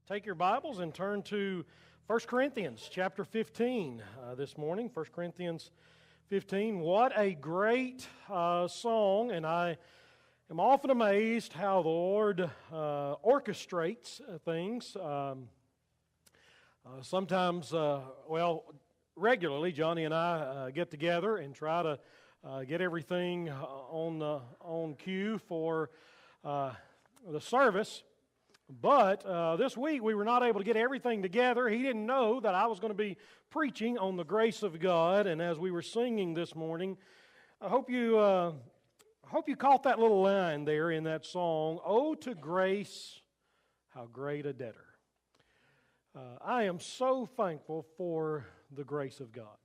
Take your Bibles and turn to 1 Corinthians chapter 15 this morning. 1 Corinthians 15. What a great song, and I am often amazed how the Lord orchestrates things. Sometimes, regularly, Johnny and I get together and try to get everything on cue for the service. But this week we were not able to get everything together. He didn't know that I was going to be preaching on the grace of God. And as we were singing this morning, I hope you caught that little line there in that song, "Oh, to grace, how great a debtor." I am so thankful for the grace of God.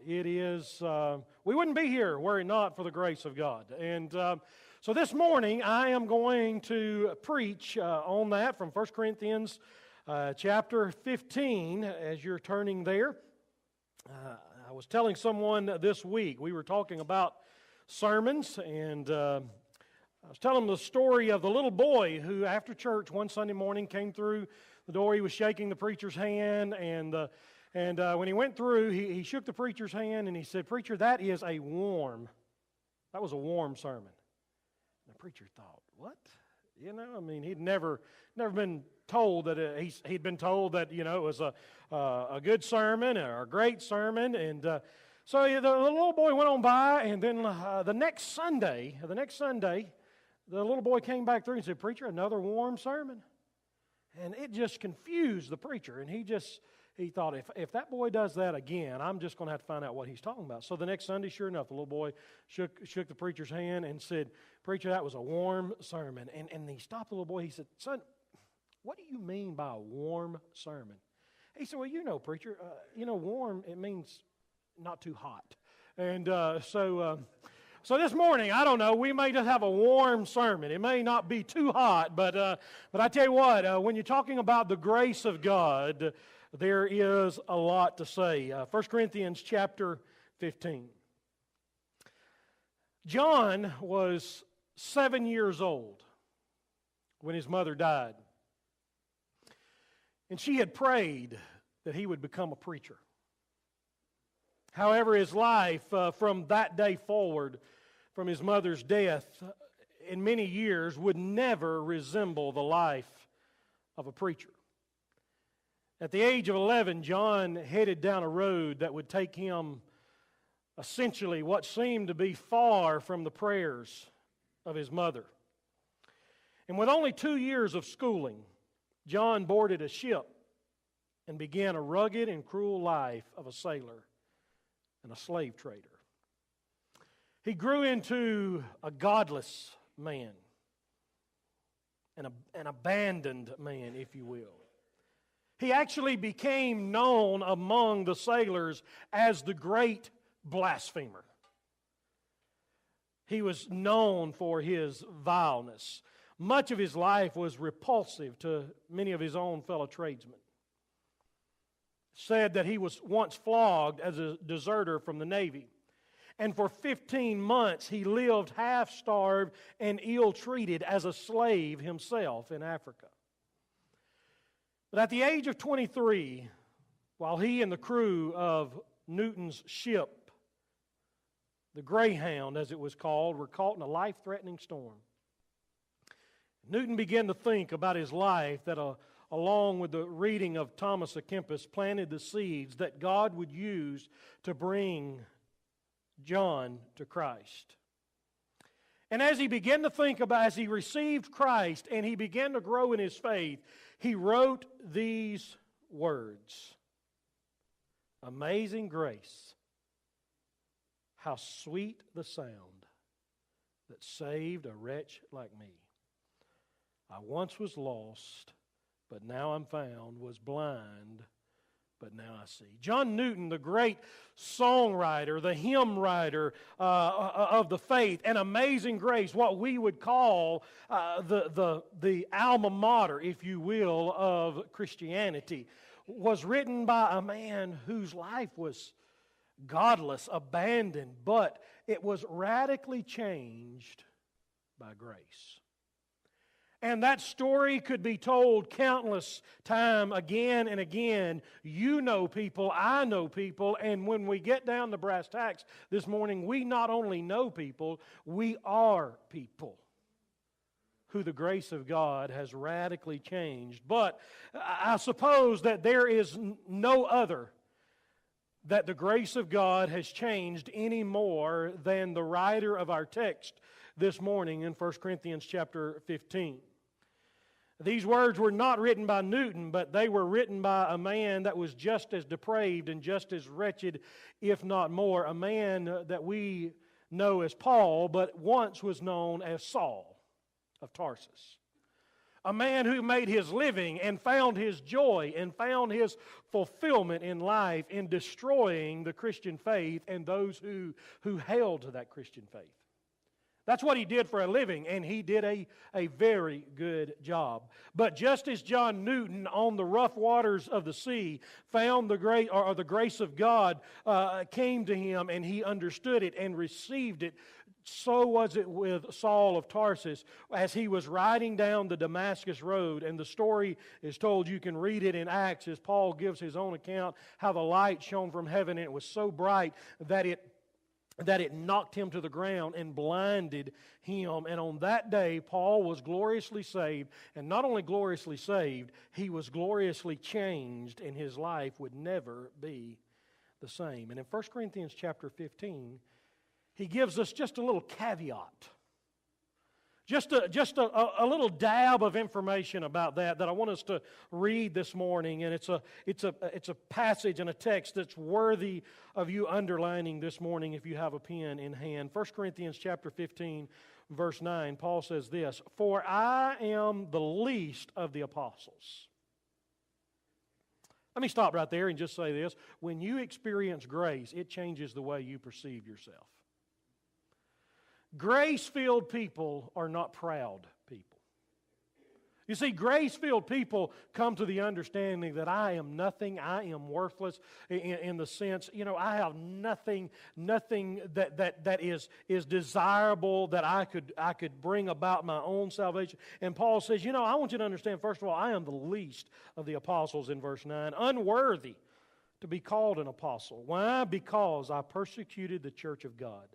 We wouldn't be here were it not for the grace of God. And so this morning I am going to preach on that from 1 Corinthians chapter 15 as you're turning there. I was telling someone this week, we were talking about sermons, and I was telling them the story of the little boy who after church one Sunday morning came through the door. He was shaking the preacher's hand, and when he went through, he shook the preacher's hand and he said, "Preacher, that was a warm sermon." And the preacher thought, what? He'd never been told that he'd been told that, it was a good sermon or a great sermon. And so the little boy went on by, and then the next Sunday, the little boy came back through and said, "Preacher, another warm sermon." And it just confused the preacher, and he thought, if that boy does that again, I'm just going to have to find out what he's talking about. So the next Sunday, sure enough, the little boy shook the preacher's hand and said, "Preacher, that was a warm sermon." And he stopped the little boy. He said, "Son, what do you mean by a warm sermon?" He said, "Well, preacher, warm, it means not too hot." And so this morning, I don't know, we may just have a warm sermon. It may not be too hot, but I tell you what, when you're talking about the grace of God, there is a lot to say. 1 Corinthians chapter 15. John was 7 years old when his mother died. And she had prayed that he would become a preacher. However, his life from that day forward, from his mother's death, in many years would never resemble the life of a preacher. At the age of 11, John headed down a road that would take him essentially what seemed to be far from the prayers of his mother. And with only 2 years of schooling, John boarded a ship and began a rugged and cruel life of a sailor and a slave trader. He grew into a godless man, an abandoned man, if you will. He actually became known among the sailors as the great blasphemer. He was known for his vileness. Much of his life was repulsive to many of his own fellow tradesmen. Said that he was once flogged as a deserter from the Navy. And for 15 months he lived half-starved and ill-treated as a slave himself in Africa. But at the age of 23, while he and the crew of Newton's ship, the Greyhound as it was called, were caught in a life-threatening storm, Newton began to think about his life that along with the reading of Thomas à Kempis, planted the seeds that God would use to bring John to Christ. And as he began to think about, as he received Christ and he began to grow in his faith, he wrote these words: "Amazing grace, how sweet the sound that saved a wretch like me. I once was lost, but now I'm found, was blind, but now I see." John Newton, the great songwriter, the hymn writer of the faith, and Amazing Grace, what we would call the alma mater, if you will, of Christianity, was written by a man whose life was godless, abandoned, but it was radically changed by grace. And that story could be told countless time again and again. You know people, I know people, and when we get down to brass tacks this morning, we not only know people, we are people who the grace of God has radically changed. But I suppose that there is no other that the grace of God has changed any more than the writer of our text this morning in 1 Corinthians chapter 15. These words were not written by Newton, but they were written by a man that was just as depraved and just as wretched, if not more. A man that we know as Paul, but once was known as Saul of Tarsus. A man who made his living and found his joy and found his fulfillment in life in destroying the Christian faith and those who held to that Christian faith. That's what he did for a living, and he did a very good job. But just as John Newton on the rough waters of the sea found the grace of God came to him and he understood it and received it, so was it with Saul of Tarsus as he was riding down the Damascus road. And the story is told, you can read it in Acts as Paul gives his own account, how the light shone from heaven and it was so bright that it knocked him to the ground and blinded him. And on that day, Paul was gloriously saved. And not only gloriously saved, he was gloriously changed, and his life would never be the same. And in 1 Corinthians chapter 15, he gives us just a little caveat. Just a little dab of information about that I want us to read this morning, and it's a passage and a text that's worthy of you underlining this morning if you have a pen in hand. 1 Corinthians chapter 15, verse 9, Paul says this, "For I am the least of the apostles." Let me stop right there and just say this. When you experience grace, it changes the way you perceive yourself. Grace-filled people are not proud people. You see, grace-filled people come to the understanding that I am nothing, I am worthless in the sense, I have nothing that is desirable that I could bring about my own salvation. And Paul says, I want you to understand, first of all, I am the least of the apostles in verse 9, unworthy to be called an apostle. Why? Because I persecuted the church of God.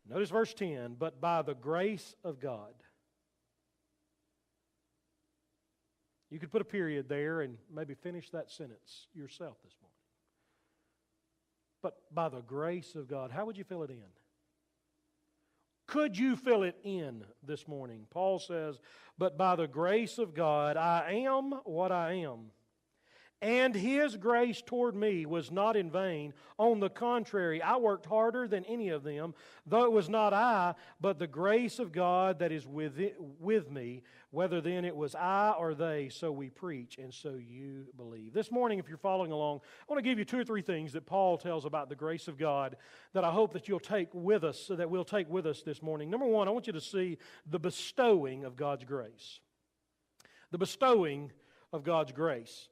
Notice verse 10, but by the grace of God. You could put a period there and maybe finish that sentence yourself this morning. But by the grace of God, how would you fill it in? Could you fill it in this morning? Paul says, but by the grace of God, I am what I am. And His grace toward me was not in vain. On the contrary, I worked harder than any of them, though it was not I, but the grace of God that is with me. Whether then it was I or they, so we preach, and so you believe. This morning, if you're following along, I want to give you 2 or 3 things that Paul tells about the grace of God that I hope that you'll take with us, so that we'll take with us this morning. Number 1, I want you to see the bestowing of God's grace. The bestowing of God's grace.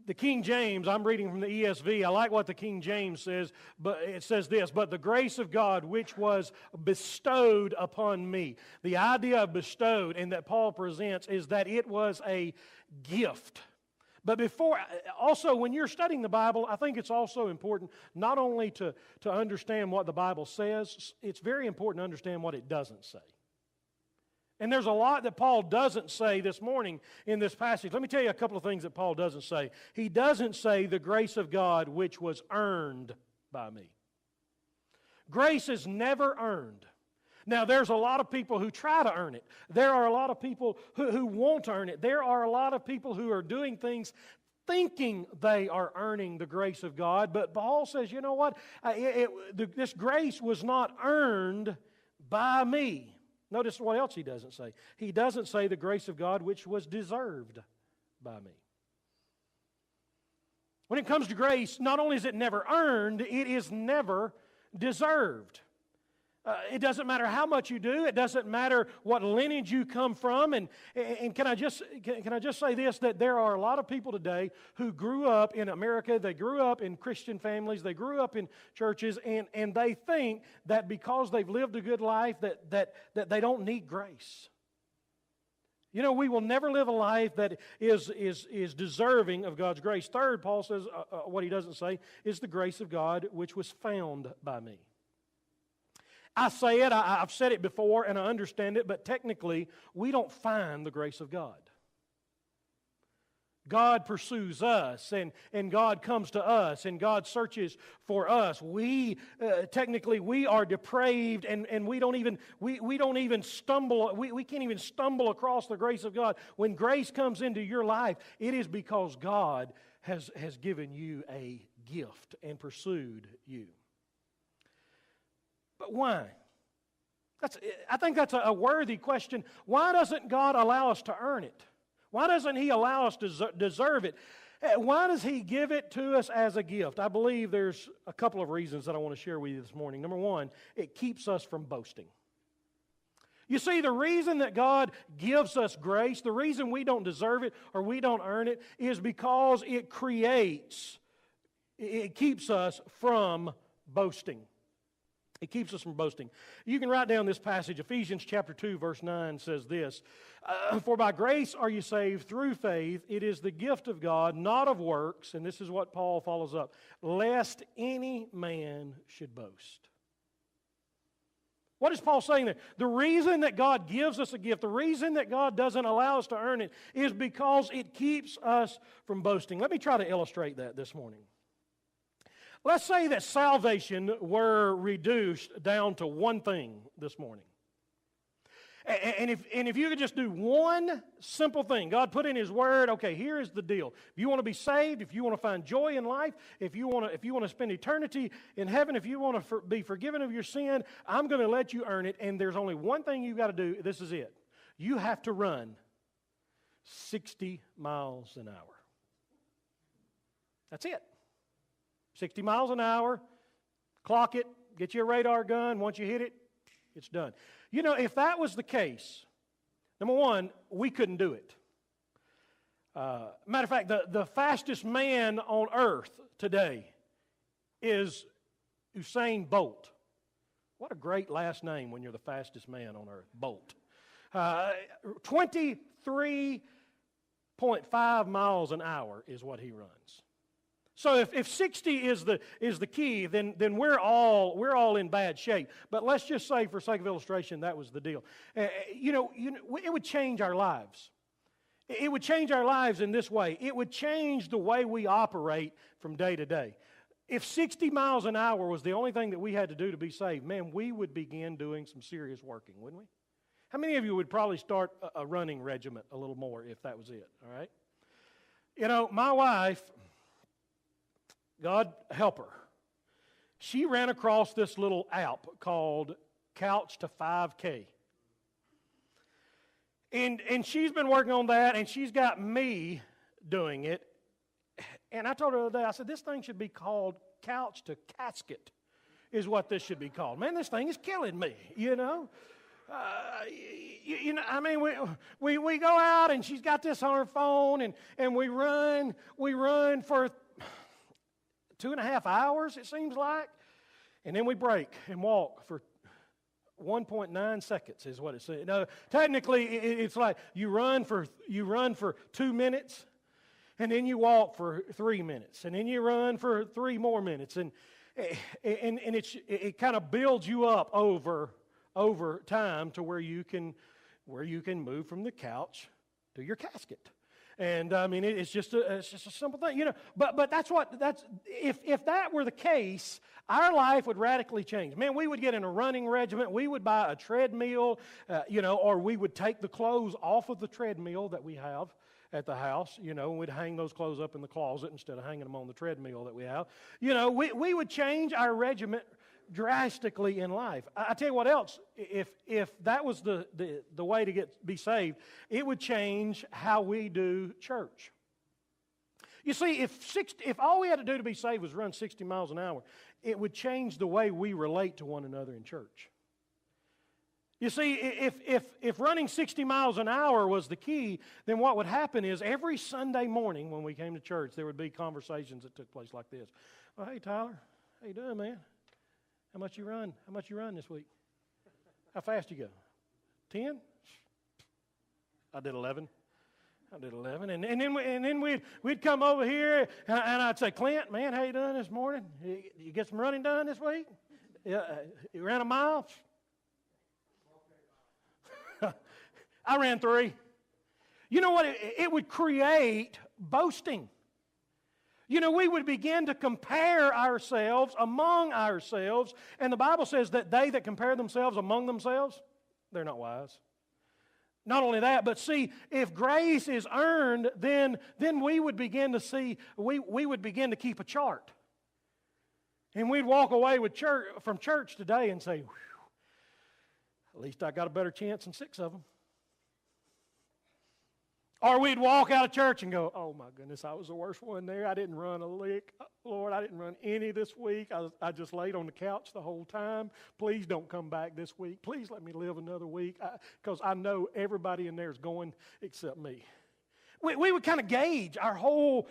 The King James, I'm reading from the ESV. I like what the King James says, but it says this, but the grace of God which was bestowed upon me. The idea of bestowed and that Paul presents is that it was a gift. But also when you're studying the Bible, I think it's also important not only to understand what the Bible says, it's very important to understand what it doesn't say. And there's a lot that Paul doesn't say this morning in this passage. Let me tell you a couple of things that Paul doesn't say. He doesn't say the grace of God which was earned by me. Grace is never earned. Now, there's a lot of people who try to earn it. There are a lot of people who won't earn it. There are a lot of people who are doing things thinking they are earning the grace of God. But Paul says, you know what? This grace was not earned by me. Notice what else he doesn't say. He doesn't say the grace of God which was deserved by me. When it comes to grace, not only is it never earned, it is never deserved. It doesn't matter how much you do. It doesn't matter what lineage you come from. And can I just say this, that there are a lot of people today who grew up in America. They grew up in Christian families. They grew up in churches. And they think that because they've lived a good life that they don't need grace. You know, we will never live a life that is deserving of God's grace. Third, Paul says, what he doesn't say, is the grace of God which was found by me. I say it, I've said it before, and I understand it, but technically, we don't find the grace of God. God pursues us, and God comes to us, and God searches for us. Technically, we are depraved, and we don't even stumble. We can't even stumble across the grace of God. When grace comes into your life, it is because God has given you a gift and pursued you. But why? I think that's a worthy question. Why doesn't God allow us to earn it? Why doesn't He allow us to deserve it? Why does He give it to us as a gift? I believe there's a couple of reasons that I want to share with you this morning. Number one, it keeps us from boasting. You see, the reason that God gives us grace, the reason we don't deserve it or we don't earn it, is because it keeps us from boasting. It keeps us from boasting. You can write down this passage. Ephesians chapter 2, verse 9 says this, For by grace are you saved through faith. It is the gift of God, not of works. And this is what Paul follows up. Lest any man should boast. What is Paul saying there? The reason that God gives us a gift, the reason that God doesn't allow us to earn it, is because it keeps us from boasting. Let me try to illustrate that this morning. Let's say that salvation were reduced down to one thing this morning. And if you could just do one simple thing, God put in His Word, okay, here is the deal. If you want to be saved, if you want to find joy in life, if you want to spend eternity in heaven, if you want to be forgiven of your sin, I'm going to let you earn it, and there's only one thing you've got to do. This is it. You have to run 60 miles an hour. That's it. 60 miles an hour, clock it, get you a radar gun. Once you hit it, it's done. You know, if that was the case, number one, we couldn't do it. Matter of fact, the fastest man on earth today is Usain Bolt. What a great last name when you're the fastest man on earth, Bolt. 23.5 miles an hour is what he runs. So if 60 is the key, then we're all in bad shape. But let's just say, for sake of illustration, that was the deal. It would change our lives. It would change our lives in this way. It would change the way we operate from day to day. If 60 miles an hour was the only thing that we had to do to be saved, man, we would begin doing some serious working, wouldn't we? How many of you would probably start a running regiment a little more if that was it? All right. You know, my wife, God help her, she ran across this little app called Couch to 5K. And she's been working on that, and she's got me doing it. And I told her the other day, I said, this thing should be called Couch to Casket, is what this should be called. Man, this thing is killing me, you know. I mean, we go out, and she's got this on her phone, and we run for 2.5 hours, it seems like. And then we break and walk for 1.9 seconds is what it says. Now, technically, it's like you run for 2 minutes, and then you walk for 3 minutes, and then you run for 3 more minutes, and it kind of builds you up over time to where you can move from the couch to your casket. And I mean, it's just a simple thing, you know. But if that were the case, our life would radically change. Man, we would get in a running regiment. We would buy a treadmill, or we would take the clothes off of the treadmill that we have at the house, and we'd hang those clothes up in the closet instead of hanging them on the treadmill that we have. We would change our regiment drastically in life. I tell you what else, if that was the way to be saved, it would change how we do church. You see, if all we had to do to be saved was run 60 miles an hour, it would change the way we relate to one another in church. You see, if running 60 miles an hour was the key, then what would happen is every Sunday morning when we came to church, there would be conversations that took place like this. Well, hey, Tyler, how you doing, man? How much you run? How much you run this week? How fast you go? 10? I did 11. And then we'd come over here, and I'd say, Clint, man, how you doing this morning? You get some running done this week? You ran a mile? I ran 3. You know what? It would create boasting. You know, we would begin to compare ourselves among ourselves, and the Bible says that they that compare themselves among themselves, they're not wise. Not only that, but see, if grace is earned, then we would begin to see, we would begin to keep a chart. And we'd walk away from church today and say, at least I got a better chance than 6 of them. Or we'd walk out of church and go, oh my goodness, I was the worst one there. I didn't run a lick. Lord, I didn't run any this week. I just laid on the couch the whole time. Please don't come back this week. Please let me live another week, because I know everybody in there is going except me. We would kind of gauge our whole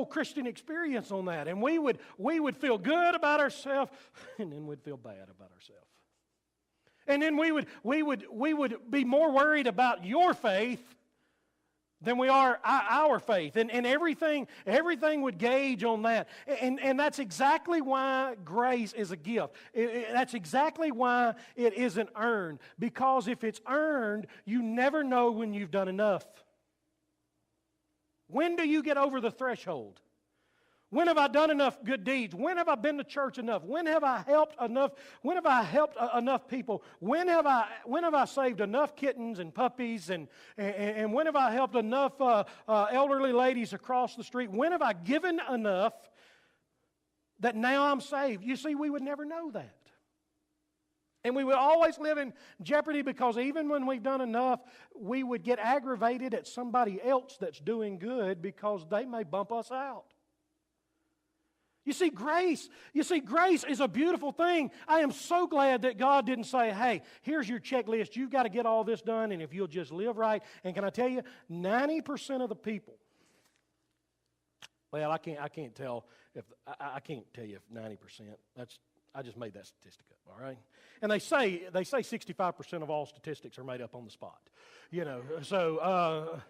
Christian experience on that, and we would feel good about ourselves, and then we'd feel bad about ourselves. And then we would be more worried about your faith than we are our faith. And everything would gauge on that. And that's exactly why grace is a gift. That's exactly why it isn't earned. Because if it's earned, you never know when you've done enough. When do you get over the threshold? When have I done enough good deeds? When have I been to church enough? When have I helped enough? When have I helped enough people? When have I saved enough kittens and puppies? And when have I helped enough elderly ladies across the street? When have I given enough that now I'm saved? You see, we would never know that. And we would always live in jeopardy, because even when we've done enough, we would get aggravated at somebody else that's doing good, because they may bump us out. You see, grace is a beautiful thing. I am so glad that God didn't say, hey, here's your checklist. You've got to get all this done, and if you'll just live right. And can I tell you, 90% of the people, well, I can't tell you if 90%. I just made that statistic up, all right? And they say 65% of all statistics are made up on the spot. You know, so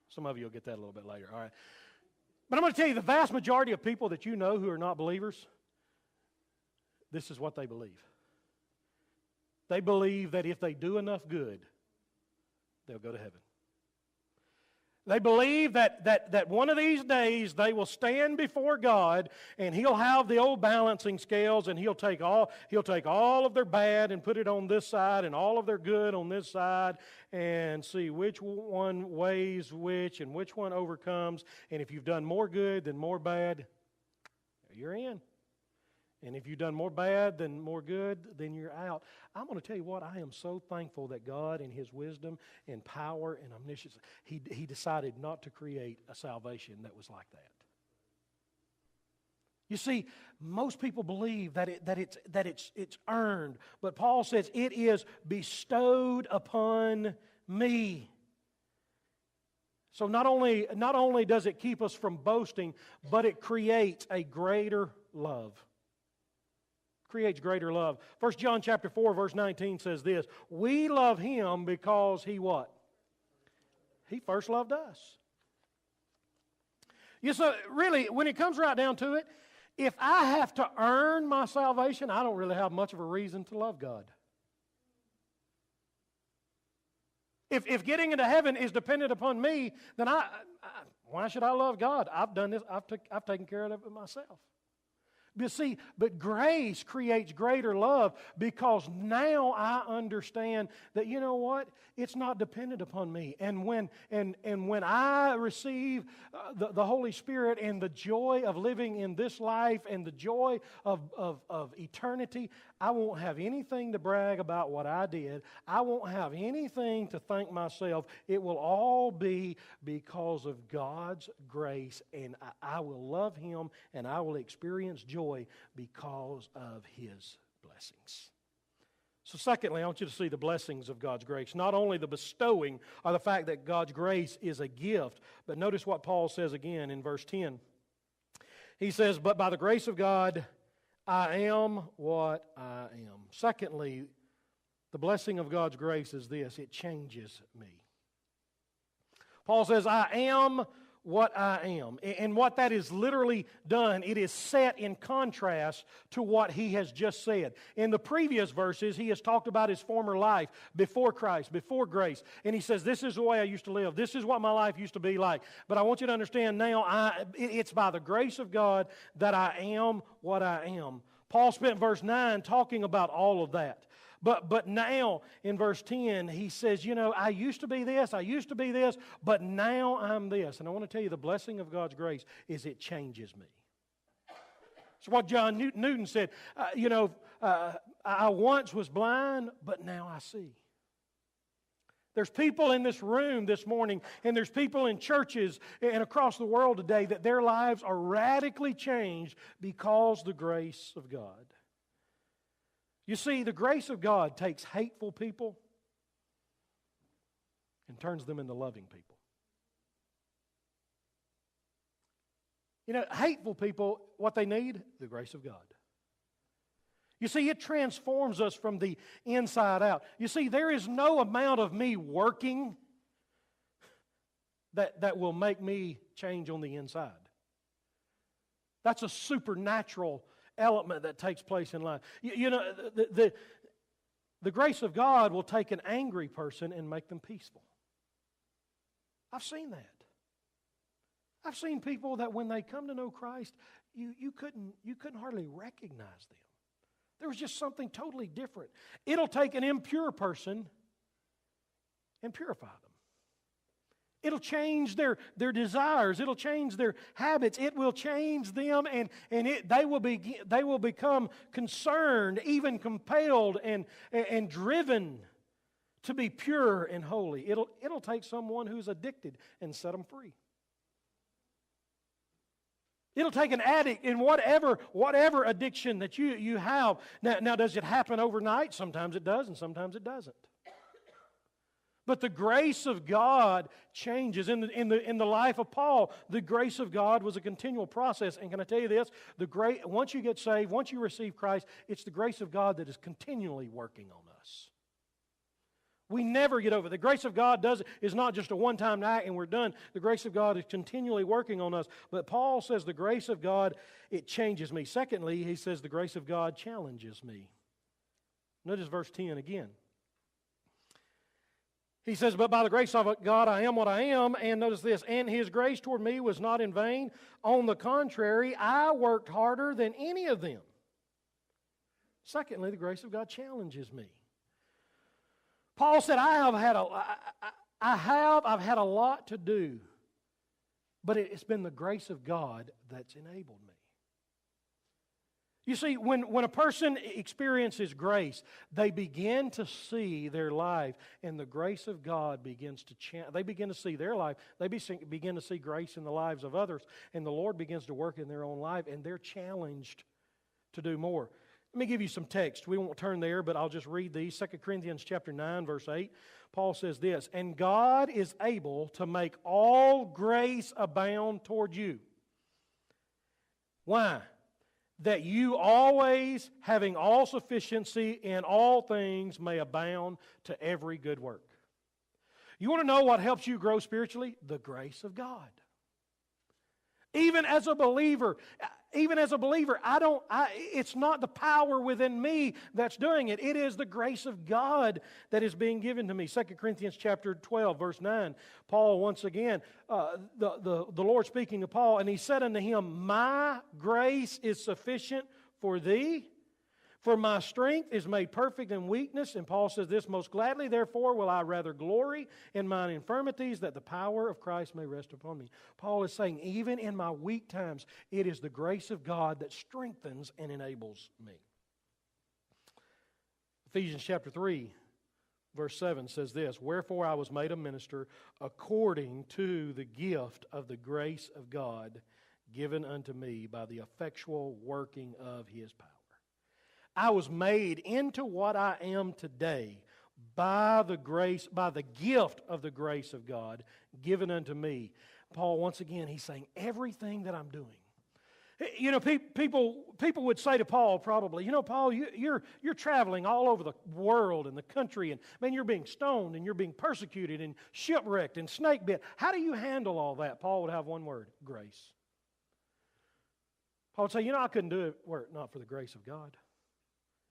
some of you will get that a little bit later, all right? But I'm going to tell you, the vast majority of people that you know who are not believers, this is what they believe. They believe that if they do enough good, they'll go to heaven. They believe that one of these days they will stand before God, and He'll have the old balancing scales, and He'll take all of their bad and put it on this side, and all of their good on this side, and see which one weighs which and which one overcomes. And if you've done more good than more bad, you're in. And if you've done more bad than more good, then you're out. I'm going to tell you what, I am so thankful that God in His wisdom and power and omniscience, He decided not to create a salvation that was like that. You see, most people believe that it's earned, but Paul says it is bestowed upon me. So not only does it keep us from boasting, but it creates a greater love. Creates greater love. 1 John chapter 4, verse 19 says this: we love Him because He what? He first loved us. So really, when it comes right down to it, if I have to earn my salvation, I don't really have much of a reason to love God. If getting into heaven is dependent upon me, then why should I love God? I've done this. I've taken care of it myself. But grace creates greater love, because now I understand that, you know what? It's not dependent upon me. And when I receive the Holy Spirit and the joy of living in this life and the joy of eternity, I won't have anything to brag about what I did. I won't have anything to thank myself. It will all be because of God's grace, and I will love Him and I will experience joy because of His blessings. So secondly, I want you to see the blessings of God's grace. Not only the bestowing or the fact that God's grace is a gift, but notice what Paul says again in verse 10. He says, but by the grace of God, I am what I am. Secondly, the blessing of God's grace is this: it changes me. Paul says, I am what I am. And what that is literally done, it is set in contrast to what he has just said. In the previous verses, he has talked about his former life before Christ, before grace. And he says, this is the way I used to live. This is what my life used to be like. But I want you to understand now, it's by the grace of God that I am what I am. Paul spent verse 9 talking about all of that. But now, in verse 10, he says, I used to be this, but now I'm this. And I want to tell you, the blessing of God's grace is it changes me. It's what John Newton said. I once was blind, but now I see. There's people in this room this morning, and there's people in churches and across the world today that their lives are radically changed because of the grace of God. You see, the grace of God takes hateful people and turns them into loving people. Hateful people, what they need? The grace of God. You see, it transforms us from the inside out. You see, there is no amount of me working that will make me change on the inside. That's a supernatural element that takes place in life. The grace of God will take an angry person and make them peaceful. I've seen that. I've seen people that when they come to know Christ, you couldn't hardly recognize them. There was just something totally different. It'll take an impure person and purify them. It'll change their desires. It'll change their habits. It will change them, and they will become concerned, even compelled, and driven to be pure and holy. It'll take someone who's addicted and set them free. It'll take an addict in whatever addiction that you have. Now, does it happen overnight? Sometimes it does, and sometimes it doesn't. But the grace of God changes. In the life of Paul, the grace of God was a continual process. And can I tell you this? Once you get saved, once you receive Christ, it's the grace of God that is continually working on us. We never get over it. The grace of God is not just a one-time act and we're done. The grace of God is continually working on us. But Paul says the grace of God, it changes me. Secondly, he says the grace of God challenges me. Notice verse 10 again. He says, but by the grace of God I am what I am. And notice this, and His grace toward me was not in vain. On the contrary, I worked harder than any of them. Secondly, the grace of God challenges me. Paul said, I've had a lot to do, but it's been the grace of God that's enabled me. You see, when a person experiences grace, they begin to see their life, and the grace of God begins to change. They begin to see their life. They begin to see grace in the lives of others, and the Lord begins to work in their own life, and they're challenged to do more. Let me give you some text. We won't turn there, but I'll just read these. 2 Corinthians chapter 9, verse 8. Paul says this, and God is able to make all grace abound toward you. Why? That you always, having all sufficiency in all things, may abound to every good work. You want to know what helps you grow spiritually? The grace of God. Even as a believer, it's not the power within me that's doing it. It is the grace of God that is being given to me. 2 Corinthians chapter 12, verse 9. Paul, once again, the Lord speaking to Paul, and he said unto him, my grace is sufficient for thee, for my strength is made perfect in weakness. And Paul says this, most gladly, therefore, will I rather glory in mine infirmities, that the power of Christ may rest upon me. Paul is saying, even in my weak times, it is the grace of God that strengthens and enables me. Ephesians chapter 3, verse 7 says this, wherefore I was made a minister according to the gift of the grace of God given unto me by the effectual working of His power. I was made into what I am today by the gift of the grace of God given unto me. Paul, once again, he's saying everything that I'm doing. You know, people would say to Paul probably, you know, Paul, you're traveling all over the world and the country, and man, you're being stoned and you're being persecuted and shipwrecked and snake bit. How do you handle all that? Paul would have one word: grace. Paul would say, you know, I couldn't do it were it not for the grace of God.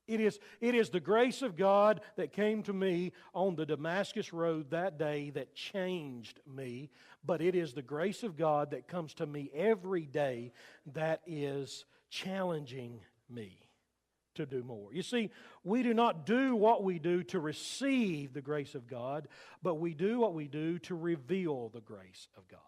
It is the grace of God that came to me on the Damascus road that day that changed me, but it is the grace of God that comes to me every day that is challenging me to do more. You see, we do not do what we do to receive the grace of God, but we do what we do to reveal the grace of God.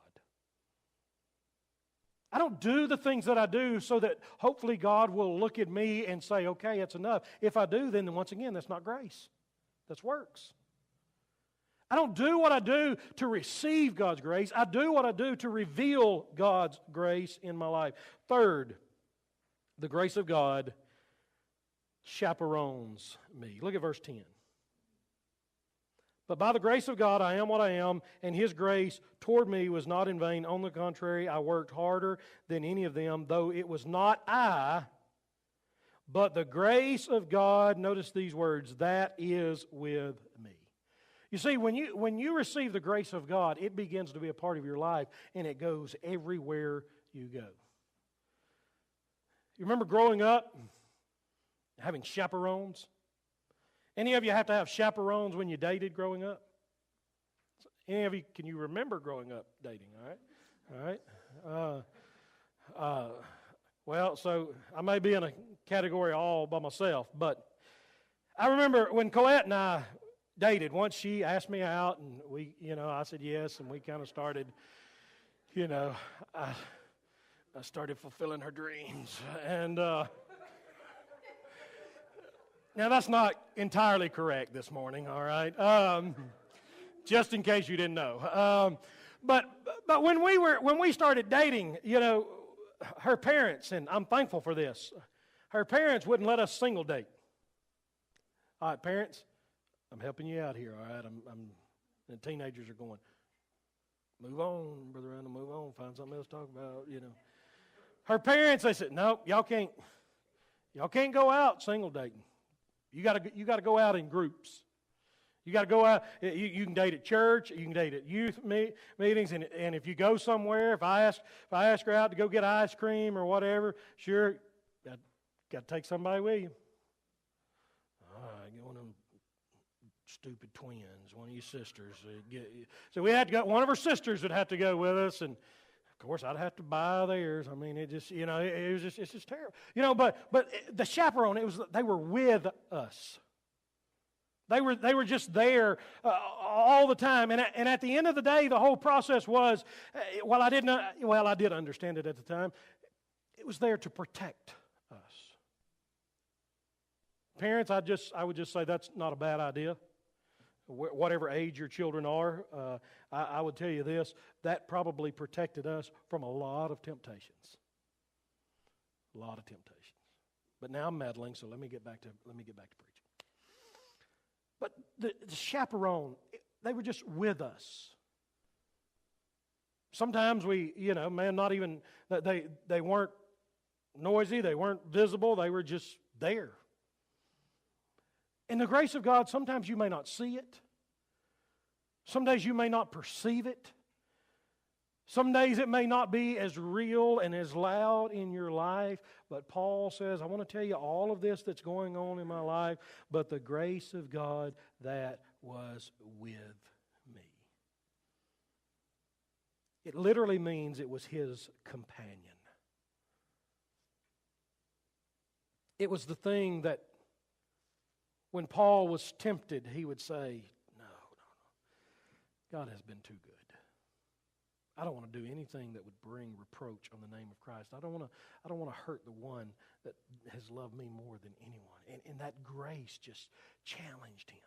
I don't do the things that I do so that hopefully God will look at me and say, okay, it's enough. If I do, then once again, that's not grace. That's works. I don't do what I do to receive God's grace. I do what I do to reveal God's grace in my life. Third, the grace of God chaperons me. Look at verse 10. But by the grace of God I am what I am, and His grace toward me was not in vain. On the contrary, I worked harder than any of them, though it was not I, but the grace of God, notice these words, that is with me. You see, when you receive the grace of God, it begins to be a part of your life, and it goes everywhere you go. You remember growing up, having chaperones? Any of you have to have chaperones when you dated growing up? Any of you, can you remember growing up dating? All right. Well, so I may be in a category all by myself, but I remember when Colette and I dated, once she asked me out, and I said yes, and we kind of started, I started fulfilling her dreams, and now, that's not entirely correct this morning, all right? Just in case you didn't know. But when we started dating, her parents, and I'm thankful for this, her parents wouldn't let us single date. All right, parents, I'm helping you out here, all right? The teenagers are going, move on, Brother Randall, move on, find something else to talk about, Her parents, they said, no, y'all can't go out single dating. You got to go out in groups. You got to go out. You can date at church. You can date at youth meetings. And if you go somewhere, if I ask her out to go get ice cream or whatever, sure, got to take somebody with you. All right, get one of them stupid twins, one of your sisters. So we had to go. One of her sisters would have to go with us, and of course, I'd have to buy theirs. I mean, it's just terrible. But the chaperone, they were with us. They were just there all the time. And at the end of the day, the whole process was, I did understand it at the time, it was there to protect us. Parents, I would just say that's not a bad idea. Whatever age your children are, I would tell you this, that probably protected us from a lot of temptations. A lot of temptations. But now I'm meddling, so let me get back to preaching. But the chaperone, they were just with us. Sometimes they weren't noisy, they weren't visible, they were just there. In the grace of God, sometimes you may not see it. Some days you may not perceive it. Some days it may not be as real and as loud in your life. But Paul says, I want to tell you all of this that's going on in my life, but the grace of God that was with me. It literally means it was His companion. It was the thing that when Paul was tempted, he would say, no. God has been too good. I don't want to do anything that would bring reproach on the name of Christ. I don't want to hurt the one that has loved me more than anyone. And that grace just challenged him.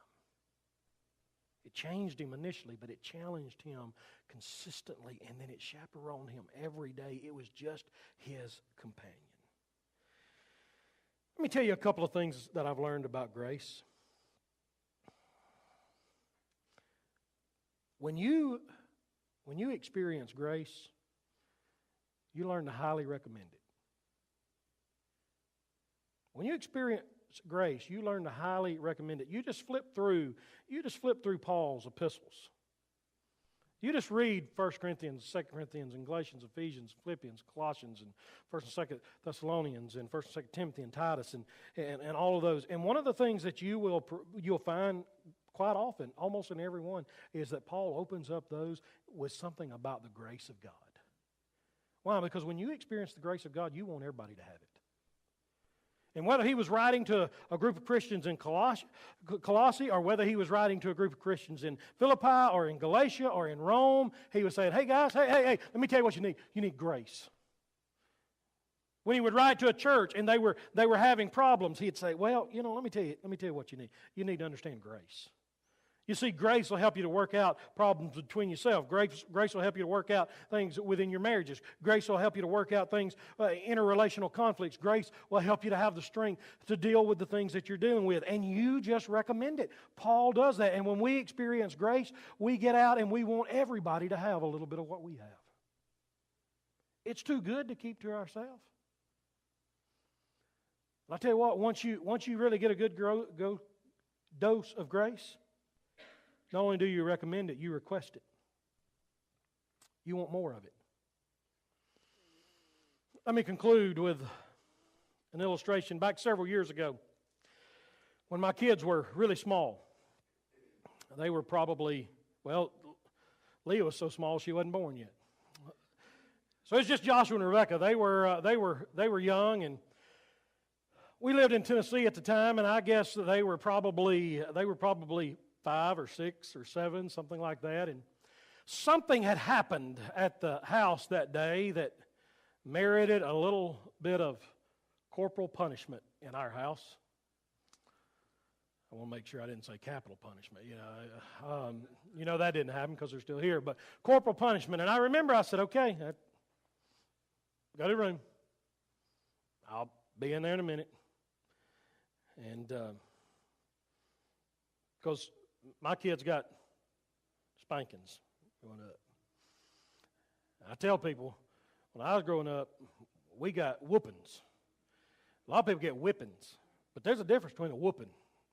It changed him initially, but it challenged him consistently, and then it chaperoned him every day. It was just his companion. Let me tell you a couple of things that I've learned about grace. When you experience grace, you learn to highly recommend it. When you experience grace, you learn to highly recommend it. You just flip through Paul's epistles. You just read 1 Corinthians, 2 Corinthians, and Galatians, Ephesians, Philippians, Colossians, and 1 and 2 Thessalonians, and 1 and 2 Timothy, and Titus, and all of those. And one of the things that you'll find quite often, almost in every one, is that Paul opens up those with something about the grace of God. Why? Because when you experience the grace of God, you want everybody to have it. And whether he was writing to a group of Christians in Colossae, or whether he was writing to a group of Christians in Philippi or in Galatia or in Rome, he was saying, hey guys, hey, let me tell you what you need. You need grace. When he would write to a church and they were having problems, he'd say, well, let me tell you what you need. You need to understand grace. You see, grace will help you to work out problems between yourself. Grace will help you to work out things within your marriages. Grace will help you to work out things, interrelational conflicts. Grace will help you to have the strength to deal with the things that you're dealing with. And you just recommend it. Paul does that. And when we experience grace, we get out and we want everybody to have a little bit of what we have. It's too good to keep to ourselves. I'll tell you what, once you really get a good dose of grace, not only do you recommend it, you request it. You want more of it. Let me conclude with an illustration. Back several years ago, when my kids were really small, they were probably, Leah was so small she wasn't born yet. So it's just Joshua and Rebecca. They were young, and we lived in Tennessee at the time, and I guess they were probably 5 or 6 or 7, something like that. And something had happened at the house that day that merited a little bit of corporal punishment in our house. I want to make sure I didn't say capital punishment. That didn't happen because they're still here. But corporal punishment. And I remember I said, okay, go to the room. I'll be in there in a minute. And because my kids got spankings growing up. I tell people, when I was growing up, we got whoopings. A lot of people get whippings, but there's a difference between a whooping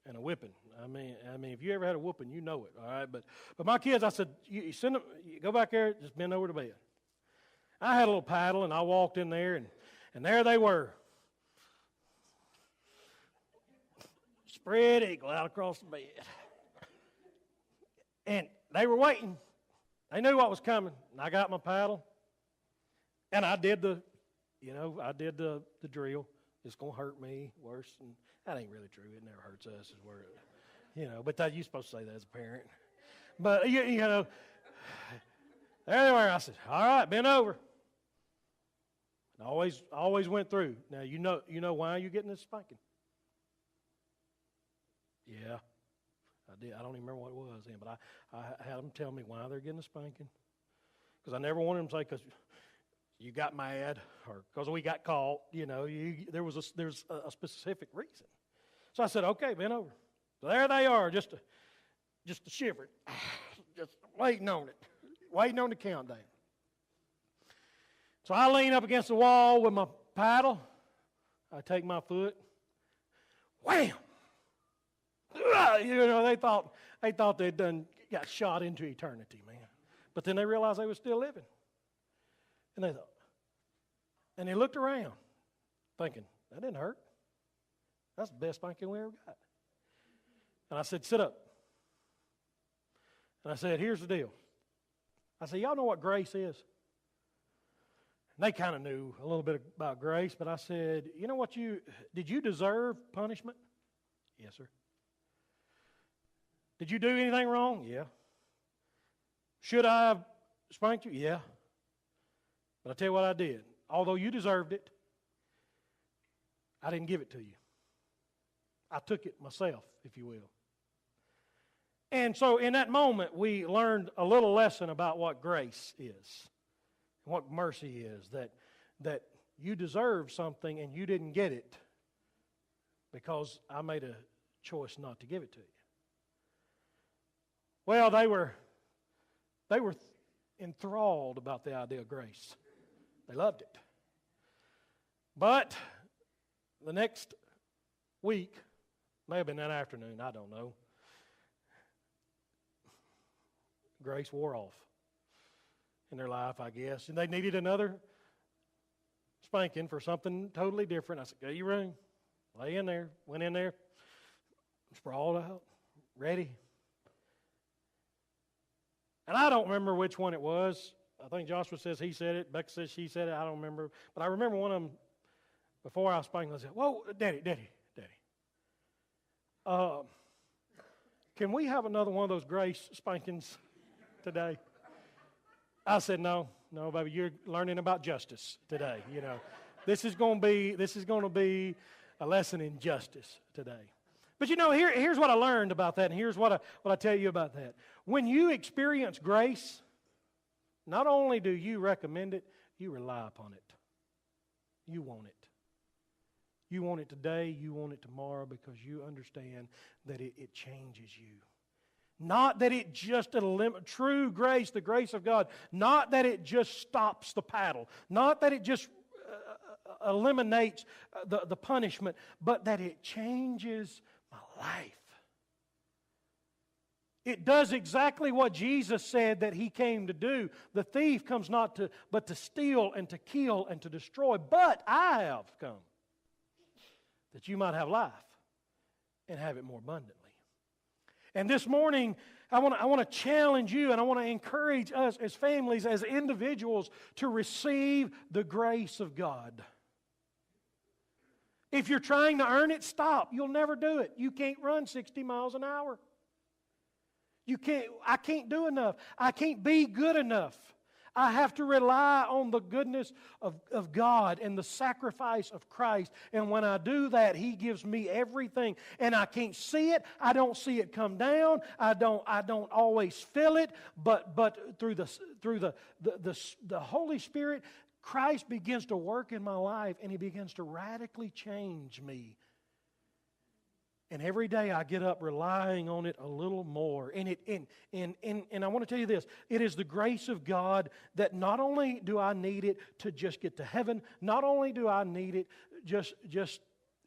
and a whipping. I mean, if you ever had a whooping, you know it, all right? But my kids, I said, you send them, you go back there, just bend over to bed. I had a little paddle, and I walked in there, and there they were. Spread eagle out across the bed. And they were waiting. They knew what was coming. And I got my paddle. And I did the drill. It's going to hurt me worse. And that ain't really true. It never hurts us. Is where but you're supposed to say that as a parent. But, there they were. I said, all right, bend over. And always went through. Now, you know why you're getting this spanking? Yeah. I did. I don't even remember what it was then, but I had them tell me why they're getting a spanking. Because I never wanted them to say, because you got mad or because we got caught. There's a specific reason. So I said, okay, bend over. So there they are, just a shivering, just waiting on it, waiting on the countdown. So I lean up against the wall with my paddle. I take my foot. Wham! They thought they'd got shot into eternity, man. But then they realized they were still living. And they looked around thinking, that didn't hurt. That's the best spanking we ever got. And I said, sit up. And I said, here's the deal. I said, y'all know what grace is? And they kind of knew a little bit about grace, but I said, you know what did you deserve punishment? Yes, sir. Did you do anything wrong? Yeah. Should I have spanked you? Yeah. But I tell you what I did. Although you deserved it, I didn't give it to you. I took it myself, if you will. And so in that moment, we learned a little lesson about what grace is, what mercy is, that you deserve something and you didn't get it. because I made a choice not to give it to you. Well, they were enthralled about the idea of grace. They loved it. But the next week, may have been that afternoon, I don't know, grace wore off in their life, I guess. And they needed another spanking for something totally different. I said, go to your room, lay in there. Went in there, sprawled out, ready. And I don't remember which one it was. I think Joshua says he said it. Becca says she said it. I don't remember. But I remember one of them, before I was spanking, I said, whoa, Daddy. Can we have another one of those grace spankings today? I said, no, baby, you're learning about justice today. You know, this is going to be a lesson in justice today. But you know, here's what I learned about that, and here's what I tell you about that. When you experience grace, not only do you recommend it, you rely upon it. You want it. You want it today, you want it tomorrow, because you understand that it changes you. Not that it just true grace, the grace of God, not that it just stops the paddle, not that it just eliminates the punishment, but that it changes my life. It does exactly what Jesus said that He came to do. The thief comes but to steal and to kill and to destroy. But I have come that you might have life and have it more abundantly. And this morning, I want to challenge you, and I want to encourage us as families, as individuals, to receive the grace of God. If you're trying to earn it, stop. You'll never do it. You can't run 60 miles an hour. I can't do enough. I can't be good enough. I have to rely on the goodness of God and the sacrifice of Christ. And when I do that, He gives me everything. And I can't see it. I don't see it come down. I don't always feel it. But through the Holy Spirit, Christ begins to work in my life, and He begins to radically change me. And every day I get up relying on it a little more. And I want to tell you this. It is the grace of God that not only do I need it to just get to heaven, not only do I need it just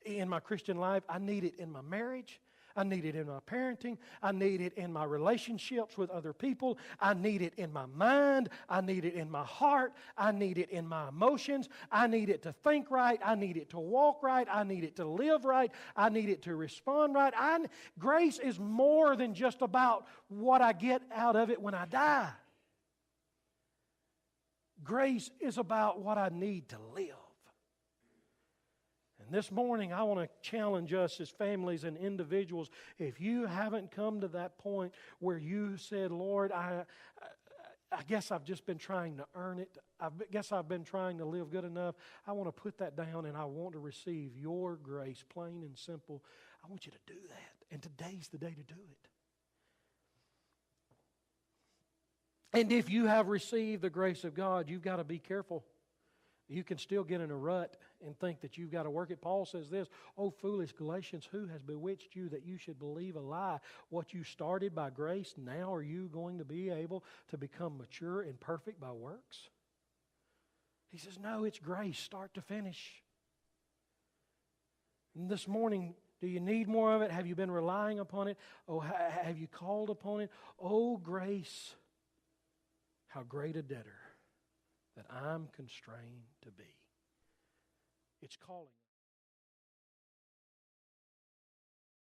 in my Christian life, I need it in my marriage. I need it in my parenting. I need it in my relationships with other people. I need it in my mind. I need it in my heart. I need it in my emotions. I need it to think right. I need it to walk right. I need it to live right. I need it to respond right. Grace is more than just about what I get out of it when I die. Grace is about what I need to live. And this morning, I want to challenge us as families and individuals. If you haven't come to that point where you said, Lord, I guess I've just been trying to earn it. I guess I've been trying to live good enough. I want to put that down, and I want to receive your grace, plain and simple. I want you to do that. And today's the day to do it. And if you have received the grace of God, you've got to be careful. You can still get in a rut and think that you've got to work it. Paul says this, "O foolish Galatians, who has bewitched you that you should believe a lie? What you started by grace, now are you going to be able to become mature and perfect by works?" He says, no, it's grace, start to finish. And this morning, do you need more of it? Have you been relying upon it? Oh, have you called upon it? Oh, grace, how great a debtor that I'm constrained to be. It's calling.